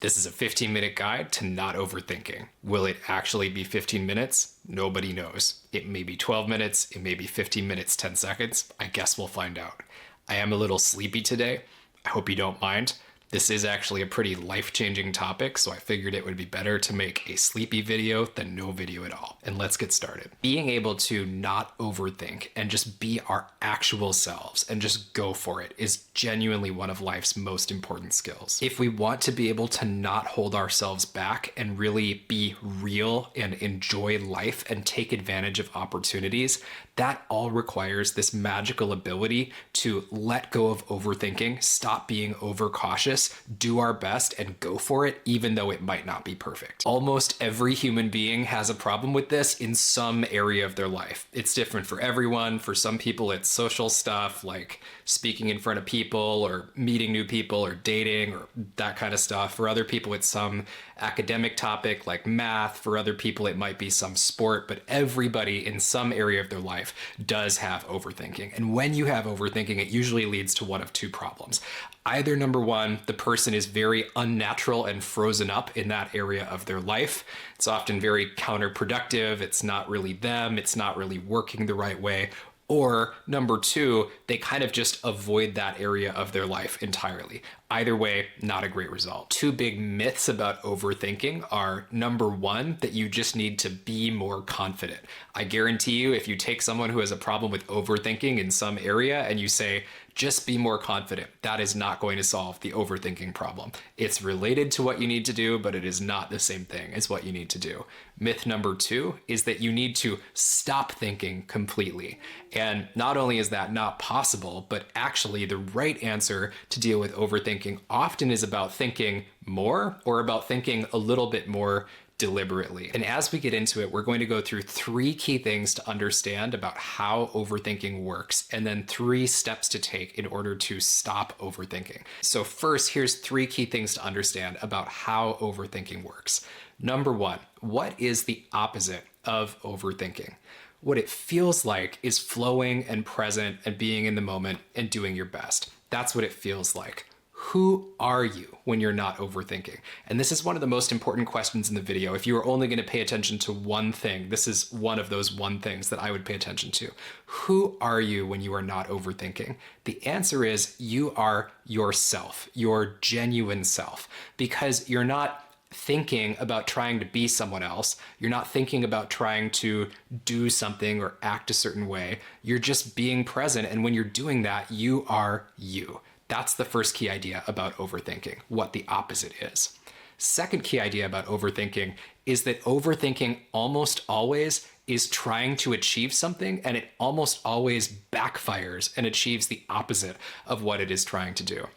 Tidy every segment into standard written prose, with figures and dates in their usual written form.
This is a 15-minute guide to not overthinking. Will it actually be 15 minutes? Nobody knows. It may be 12 minutes, it may be 15 minutes, 10 seconds. I guess we'll find out. I am a little sleepy today. I hope you don't mind. This is actually a pretty life-changing topic, so I figured it would be better to make a sleepy video than no video at all. And let's get started. Being able to not overthink and just be our actual selves and just go for it is genuinely one of life's most important skills. If we want to be able to not hold ourselves back and really be real and enjoy life and take advantage of opportunities, that all requires this magical ability to let go of overthinking, stop being overcautious, do our best, and go for it, even though it might not be perfect. Almost every human being has a problem with this in some area of their life. It's different for everyone. For some people, it's social stuff like speaking in front of people or meeting new people or dating or that kind of stuff. For other people, it's some academic topic like math. For other people, it might be some sport, but everybody in some area of their life does have overthinking. And when you have overthinking, it usually leads to one of two problems. Either number one, the person is very unnatural and frozen up in that area of their life. It's often very counterproductive. It's not really them. It's not really working the right way. Or number two, they kind of just avoid that area of their life entirely. Either way, not a great result. Two big myths about overthinking are number one, that you just need to be more confident. I guarantee you, if you take someone who has a problem with overthinking in some area and you say, just be more confident, that is not going to solve the overthinking problem. It's related to what you need to do, but it is not the same thing as what you need to do. Myth number two is that you need to stop thinking completely. And not only is that not possible, but actually the right answer to deal with overthinking often is about thinking more or about thinking a little bit more deliberately. And as we get into it, we're going to go through three key things to understand about how overthinking works, and then three steps to take in order to stop overthinking. So first, here's three key things to understand about how overthinking works. Number one, what is the opposite of overthinking? What it feels like is flowing and present and being in the moment and doing your best. That's what it feels like. Who are you when you're not overthinking? And this is one of the most important questions in the video. If you are only going to pay attention to one thing, this is one of those one things that I would pay attention to. Who are you when you are not overthinking? The answer is you are yourself, your genuine self, because you're not thinking about trying to be someone else. You're not thinking about trying to do something or act a certain way. You're just being present. And when you're doing that, you are you. That's the first key idea about overthinking, what the opposite is. Second key idea about overthinking is that overthinking almost always is trying to achieve something, and it almost always backfires and achieves the opposite of what it is trying to do.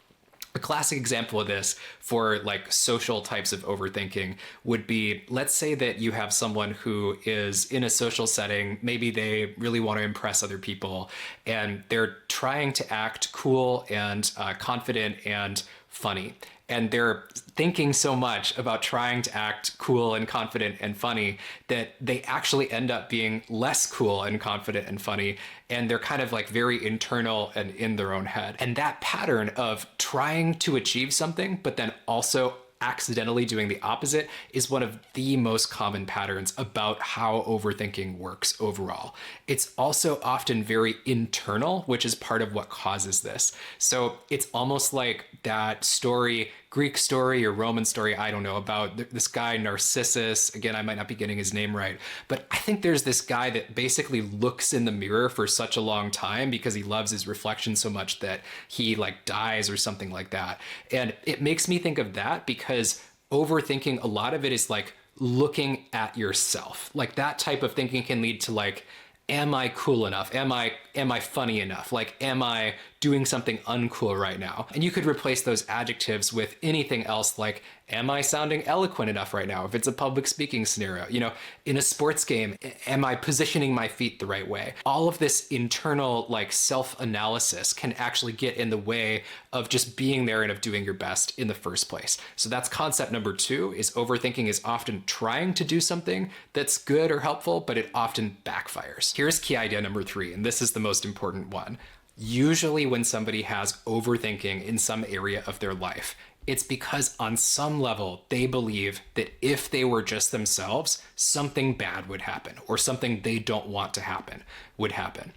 A classic example of this for like social types of overthinking would be, let's say that you have someone who is in a social setting, maybe they really want to impress other people, and they're trying to act cool and confident and funny. And they're thinking so much about trying to act cool and confident and funny that they actually end up being less cool and confident and funny. And they're kind of like very internal and in their own head. And that pattern of trying to achieve something, but then also accidentally doing the opposite is one of the most common patterns about how overthinking works overall. It's also often very internal, which is part of what causes this. So it's almost like that story, Greek story or Roman story, I don't know, about this guy Narcissus. Again, I might not be getting his name right, but I think there's this guy that basically looks in the mirror for such a long time because he loves his reflection so much that he like dies or something like that. And it makes me think of that because overthinking, a lot of it is like looking at yourself. Like that type of thinking can lead to like, am I cool enough? Am I funny enough? Like, am I doing something uncool right now? And you could replace those adjectives with anything else like, am I sounding eloquent enough right now? If it's a public speaking scenario, you know, in a sports game, am I positioning my feet the right way? All of this internal like self-analysis can actually get in the way of just being there and of doing your best in the first place. So that's concept number two, is overthinking is often trying to do something that's good or helpful, but it often backfires. Here's key idea number three, and this is the most important one. Usually when somebody has overthinking in some area of their life, It's because on some level, they believe that if they were just themselves, something bad would happen or something they don't want to happen would happen.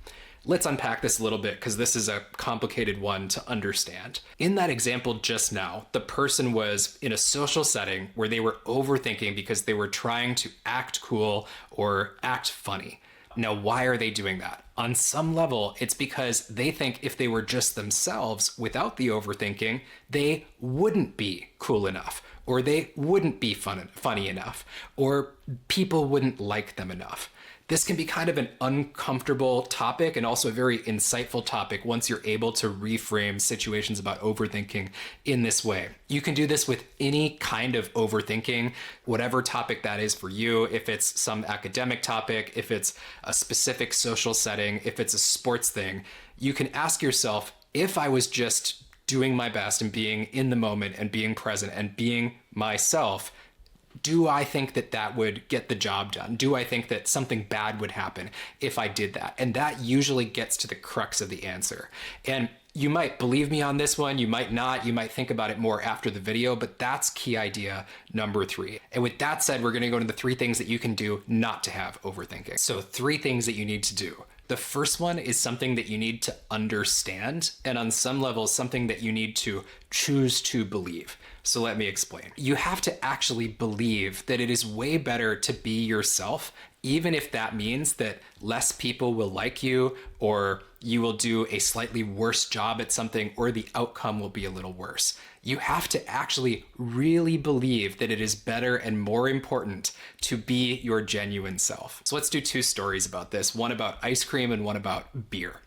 Let's unpack this a little bit because this is a complicated one to understand. In that example just now, the person was in a social setting where they were overthinking because they were trying to act cool or act funny. Now, why are they doing that? On some level, it's because they think if they were just themselves without the overthinking, they wouldn't be cool enough, or they wouldn't be funny enough, or people wouldn't like them enough. This can be kind of an uncomfortable topic and also a very insightful topic once you're able to reframe situations about overthinking in this way. You can do this with any kind of overthinking, whatever topic that is for you. If it's some academic topic, if it's a specific social setting, if it's a sports thing, you can ask yourself, if I was just doing my best and being in the moment and being present and being myself, do I think that that would get the job done? Do I think that something bad would happen if I did that? And that usually gets to the crux of the answer. And you might believe me on this one, you might not, you might think about it more after the video, but that's key idea number 3. And with that said, we're gonna go into the 3 things that you can do not to have overthinking. So 3 things that you need to do. The first one is something that you need to understand, and on some level, something that you need to choose to believe. So let me explain. You have to actually believe that it is way better to be yourself, even if that means that less people will like you, or you will do a slightly worse job at something, or the outcome will be a little worse. You have to actually really believe that it is better and more important to be your genuine self. So let's do 2 stories about this, one about ice cream and one about beer.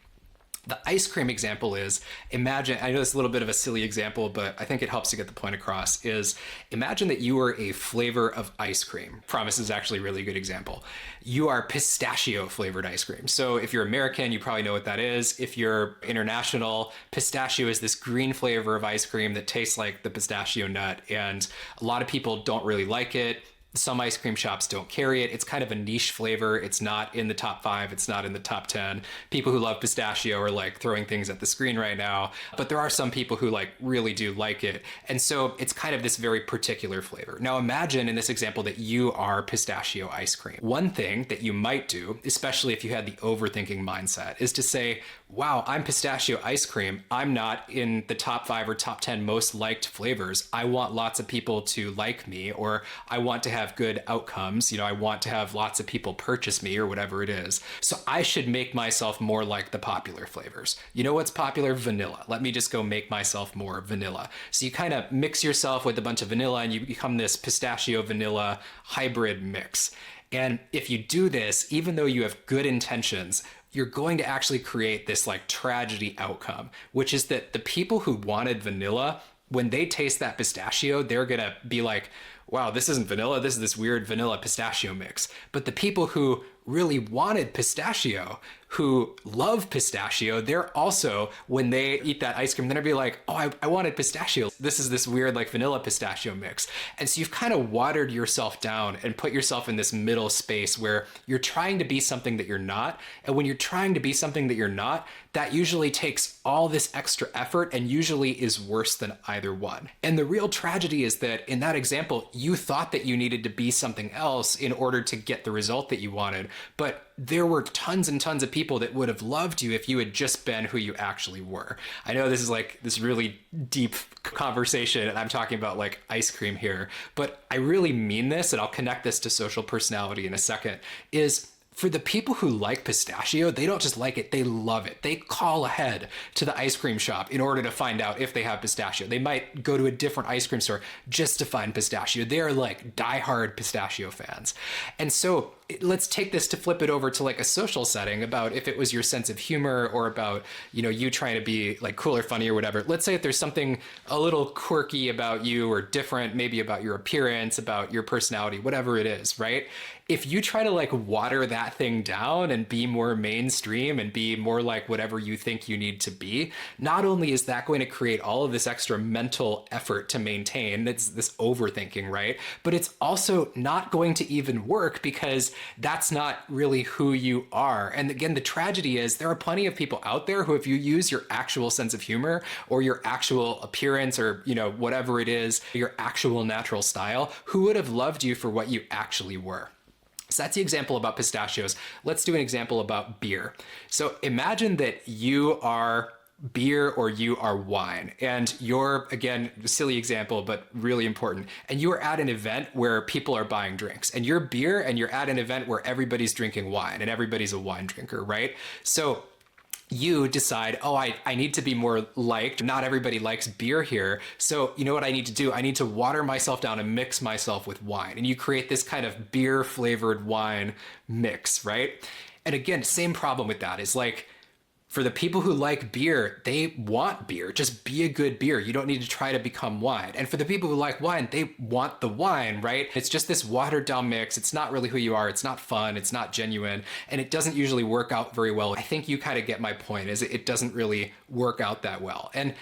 The ice cream example is, imagine, I know it's a little bit of a silly example, but I think it helps to get the point across, is imagine that you were a flavor of ice cream. Promise is actually a really good example. You are pistachio flavored ice cream. So if you're American, you probably know what that is. If you're international, pistachio is this green flavor of ice cream that tastes like the pistachio nut, and a lot of people don't really like it. Some ice cream shops don't carry it. It's kind of a niche flavor. It's not in the top 5. It's not in the top 10. People who love pistachio are like throwing things at the screen right now, but there are some people who like really do like it. And so it's kind of this very particular flavor. Now imagine in this example that you are pistachio ice cream. One thing that you might do, especially if you had the overthinking mindset, is to say, wow, I'm pistachio ice cream. I'm not in the top 5 or top 10 most liked flavors. I want lots of people to like me, or I want to have good outcomes. I want to have lots of people purchase me or whatever it is. So I should make myself more like the popular flavors. You know what's popular? Vanilla. Let me just go make myself more vanilla. So you kind of mix yourself with a bunch of vanilla and you become this pistachio vanilla hybrid mix. And if you do this, even though you have good intentions, you're going to actually create this like tragedy outcome, which is that the people who wanted vanilla, when they taste that pistachio, they're gonna be like, wow, this isn't vanilla, this is this weird vanilla pistachio mix. But the people who really wanted pistachio, who love pistachio, they're also, when they eat that ice cream, they're gonna be like, oh, I wanted pistachio. This is this weird like vanilla pistachio mix. And so you've kind of watered yourself down and put yourself in this middle space where you're trying to be something that you're not. And when you're trying to be something that you're not, that usually takes all this extra effort and usually is worse than either one. And the real tragedy is that in that example, you thought that you needed to be something else in order to get the result that you wanted. But there were tons and tons of people that would have loved you if you had just been who you actually were. I know this is like this really deep conversation and I'm talking about like ice cream here, but I really mean this, and I'll connect this to social personality in a second, is for the people who like pistachio, they don't just like it, they love it. They call ahead to the ice cream shop in order to find out if they have pistachio. They might go to a different ice cream store just to find pistachio. They're like diehard pistachio fans. And so let's take this to flip it over to like a social setting about if it was your sense of humor or about, you trying to be like cool or funny or whatever. Let's say if there's something a little quirky about you or different, maybe about your appearance, about your personality, whatever it is, right? If you try to like water that thing down and be more mainstream and be more like whatever you think you need to be, not only is that going to create all of this extra mental effort to maintain, it's this overthinking, right? But it's also not going to even work because that's not really who you are. And again, the tragedy is there are plenty of people out there who, if you use your actual sense of humor or your actual appearance or, whatever it is, your actual natural style, who would have loved you for what you actually were. So that's the example about pistachios. Let's do an example about beer. So imagine that you are beer or you are wine, and you're, again, silly example, but really important, and you are at an event where people are buying drinks, and you're beer and you're at an event where everybody's drinking wine and everybody's a wine drinker, right? So you decide, oh, I need to be more liked. Not everybody likes beer here. So you know what I need to do? I need to water myself down and mix myself with wine. And you create this kind of beer flavored wine mix, right? And again, same problem with that is like, for the people who like beer, they want beer. Just be a good beer. You don't need to try to become wine. And for the people who like wine, they want the wine, right? It's just this watered down mix. It's not really who you are. It's not fun. It's not genuine. And it doesn't usually work out very well. I think you kind of get my point, is it doesn't really work out that well. And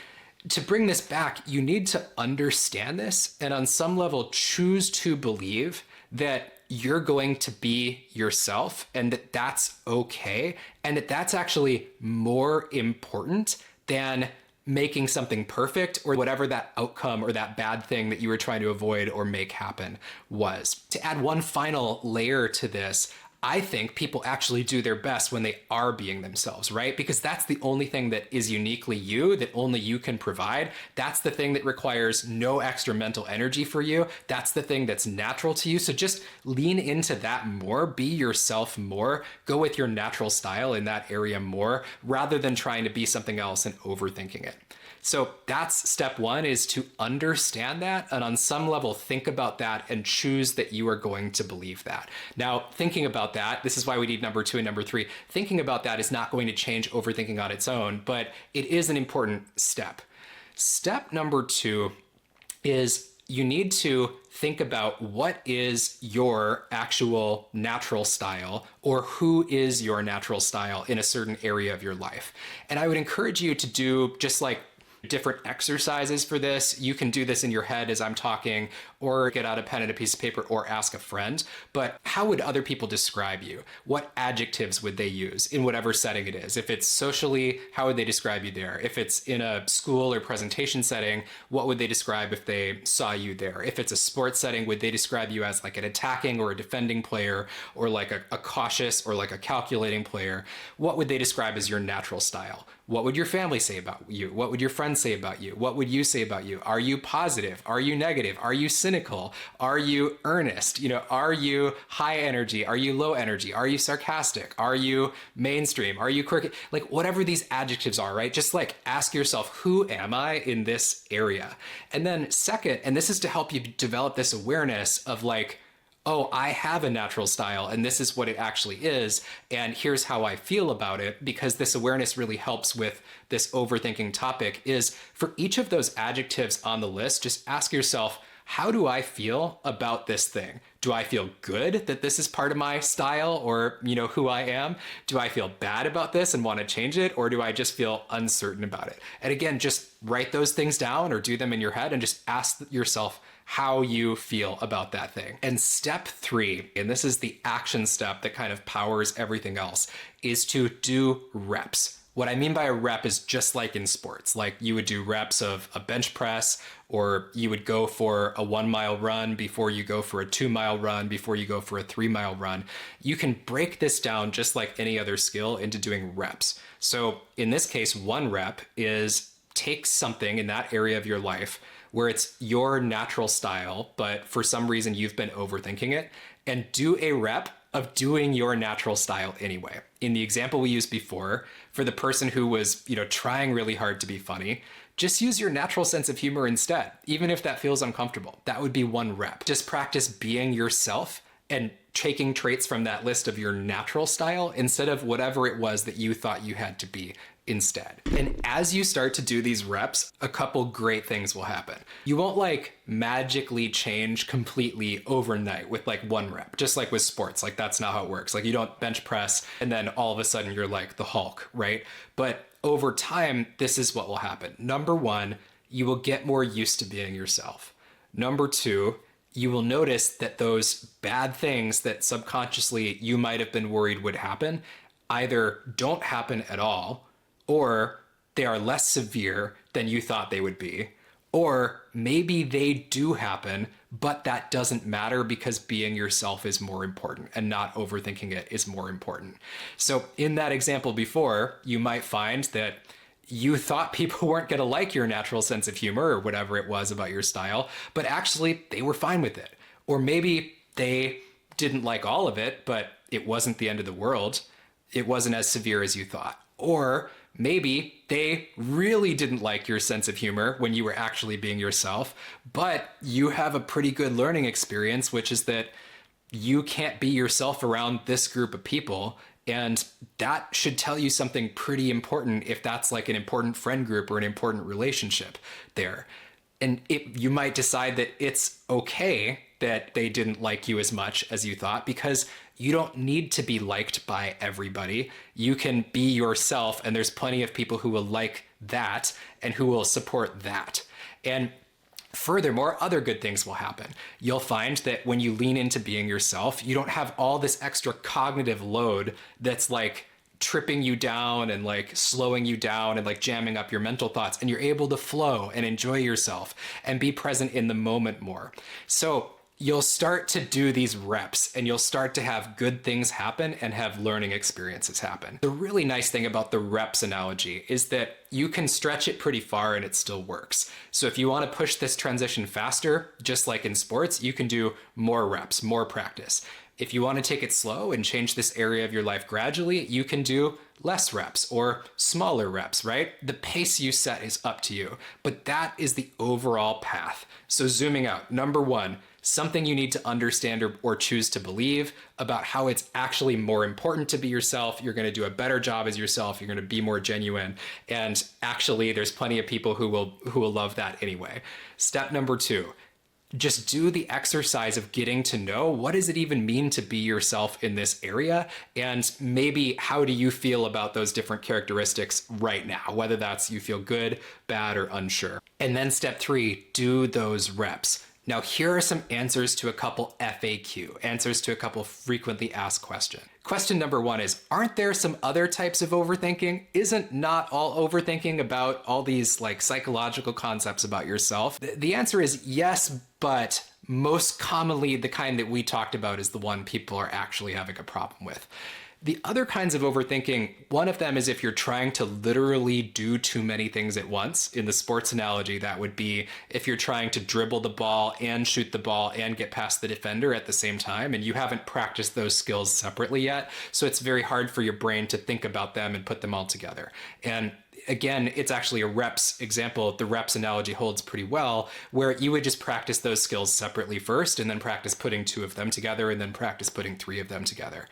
to bring this back, you need to understand this and on some level choose to believe that you're going to be yourself and that that's okay and that that's actually more important than making something perfect or whatever that outcome or that bad thing that you were trying to avoid or make happen was. To add one final layer to this, I think people actually do their best when they are being themselves, right? Because that's the only thing that is uniquely you, that only you can provide. That's the thing that requires no extra mental energy for you. That's the thing that's natural to you. So just lean into that more, be yourself more, go with your natural style in that area more, rather than trying to be something else and overthinking it. So that's step one, is to understand that and on some level think about that and choose that you are going to believe that. Now, thinking about that, this is why we need number two and number three. Thinking about that is not going to change overthinking on its own, but it is an important step. Step number two is you need to think about what is your actual natural style or who is your natural style in a certain area of your life. And I would encourage you to do just like different exercises for this. You can do this in your head as I'm talking, or get out a pen and a piece of paper, or ask a friend. But how would other people describe you? What adjectives would they use in whatever setting it is? If it's socially, how would they describe you there? If it's in a school or presentation setting, what would they describe if they saw you there? If it's a sports setting, would they describe you as like an attacking or a defending player, or like a cautious or like a calculating player? What would they describe as your natural style? What would your family say about you? What would your friends say about you? What would you say about you? Are you positive? Are you negative? Are you cynical? Are you earnest? Are you high energy? Are you low energy? Are you sarcastic? Are you mainstream? Are you quirky? Like whatever these adjectives are, right? Just like ask yourself, who am I in this area? And then second, and this is to help you develop this awareness of like, oh, I have a natural style and this is what it actually is. And here's how I feel about it, because this awareness really helps with this overthinking topic, is for each of those adjectives on the list, just ask yourself, how do I feel about this thing? Do I feel good that this is part of my style or, who I am? Do I feel bad about this and want to change it? Or do I just feel uncertain about it? And again, just write those things down or do them in your head and just ask yourself how you feel about that thing. And step three, and this is the action step that kind of powers everything else, is to do reps. What I mean by a rep is just like in sports, like you would do reps of a bench press, or you would go for a 1 mile run before you go for a 2 mile run, before you go for a 3 mile run. You can break this down just like any other skill into doing reps. So in this case, one rep is take something in that area of your life where it's your natural style, but for some reason you've been overthinking it, and do a rep of doing your natural style anyway. In the example we used before, for the person who was, trying really hard to be funny, just use your natural sense of humor instead, even if that feels uncomfortable. That would be one rep. Just practice being yourself and taking traits from that list of your natural style instead of whatever it was that you thought you had to be instead. And as you start to do these reps, a couple great things will happen. You won't like magically change completely overnight with like one rep, just like with sports. Like that's not how it works. Like you don't bench press and then all of a sudden you're like the Hulk, right? But over time, this is what will happen. Number one, you will get more used to being yourself. Number two, you will notice that those bad things that subconsciously you might have been worried would happen either don't happen at all, or they are less severe than you thought they would be, or maybe they do happen, but that doesn't matter because being yourself is more important and not overthinking it is more important. So, in that example before, you might find that you thought people weren't going to like your natural sense of humor or whatever it was about your style, but actually they were fine with it. Or maybe they didn't like all of it, but it wasn't the end of the world. It wasn't as severe as you thought. Or maybe they really didn't like your sense of humor when you were actually being yourself, but you have a pretty good learning experience, which is that you can't be yourself around this group of people. And that should tell you something pretty important if that's like an important friend group or an important relationship there. And you might decide that it's okay that they didn't like you as much as you thought, because you don't need to be liked by everybody. You can be yourself, and there's plenty of people who will like that and who will support that. And furthermore, other good things will happen. You'll find that when you lean into being yourself, you don't have all this extra cognitive load that's like tripping you down and like slowing you down and like jamming up your mental thoughts, and you're able to flow and enjoy yourself and be present in the moment more. So you'll start to do these reps and you'll start to have good things happen and have learning experiences happen. The really nice thing about the reps analogy is that you can stretch it pretty far and it still works. So if you want to push this transition faster, just like in sports, you can do more reps, more practice. If you want to take it slow and change this area of your life gradually, you can do less reps or smaller reps, right? The pace you set is up to you, but that is the overall path. So zooming out, number one, something you need to understand or choose to believe about how it's actually more important to be yourself. You're going to do a better job as yourself. You're going to be more genuine. And actually, there's plenty of people who will love that anyway. Step number two, just do the exercise of getting to know what does it even mean to be yourself in this area, and maybe how do you feel about those different characteristics right now, whether that's you feel good, bad, or unsure. And then step three, do those reps. Now, here are some answers to a couple FAQ, answers to a couple frequently asked questions. Question number one is, aren't there some other types of overthinking? Isn't not all overthinking about all these like psychological concepts about yourself? The answer is yes, but most commonly the kind that we talked about is the one people are actually having a problem with. The other kinds of overthinking, one of them is if you're trying to literally do too many things at once. In the sports analogy, that would be if you're trying to dribble the ball and shoot the ball and get past the defender at the same time, and you haven't practiced those skills separately yet. So it's very hard for your brain to think about them and put them all together. And again, it's actually a reps example. The reps analogy holds pretty well, where you would just practice those skills separately first, and then practice putting two of them together, and then practice putting three of them together.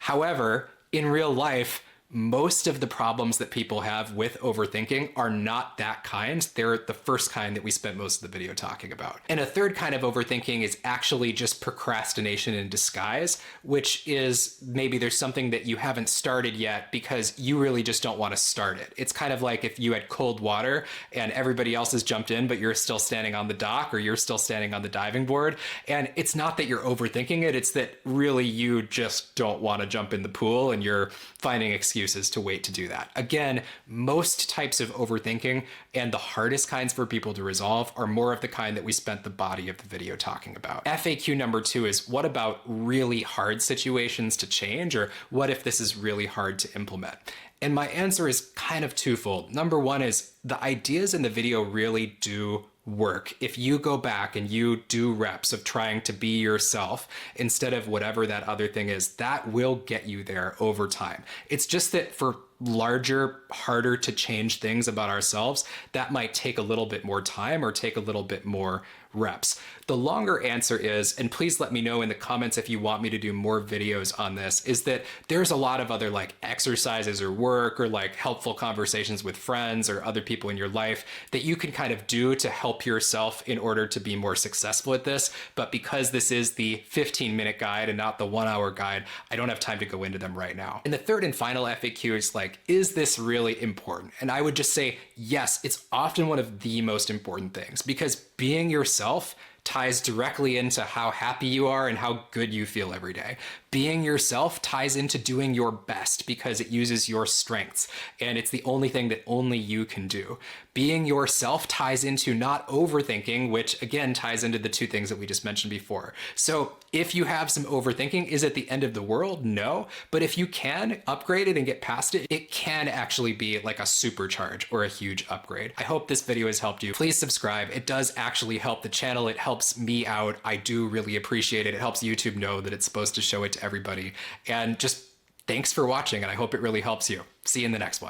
However, in real life, most of the problems that people have with overthinking are not that kind. They're the first kind that we spent most of the video talking about. And a third kind of overthinking is actually just procrastination in disguise, which is maybe there's something that you haven't started yet because you really just don't want to start it. It's kind of like if you had cold water and everybody else has jumped in, but you're still standing on the dock or you're still standing on the diving board. And it's not that you're overthinking it, it's that really you just don't want to jump in the pool and you're finding excuses to wait to do that. Again, most types of overthinking and the hardest kinds for people to resolve are more of the kind that we spent the body of the video talking about. FAQ number two is, what about really hard situations to change, or what if this is really hard to implement? And my answer is kind of twofold. Number one is the ideas in the video really do work. If you go back and you do reps of trying to be yourself instead of whatever that other thing is, that will get you there over time. It's just that for larger, harder to change things about ourselves, that might take a little bit more time or take a little bit more reps. The longer answer is, and please let me know in the comments if you want me to do more videos on this, is that there's a lot of other like exercises or work or like helpful conversations with friends or other people in your life that you can kind of do to help yourself in order to be more successful at this. But because this is the 15-minute guide and not the 1-hour guide, I don't have time to go into them right now. And the third and final FAQ is like, is this really important? And I would just say, yes, it's often one of the most important things, because being yourself ties directly into how happy you are and how good you feel every day. Being yourself ties into doing your best because it uses your strengths, and it's the only thing that only you can do. Being yourself ties into not overthinking, which again ties into the two things that we just mentioned before. So if you have some overthinking, is it the end of the world? No. But if you can upgrade it and get past it, it can actually be like a supercharge or a huge upgrade. I hope this video has helped you. Please subscribe. It does actually help the channel. It helps me out. I do really appreciate it. It helps YouTube know that it's supposed to show it to everybody. And just thanks for watching, and I hope it really helps you. See you in the next one.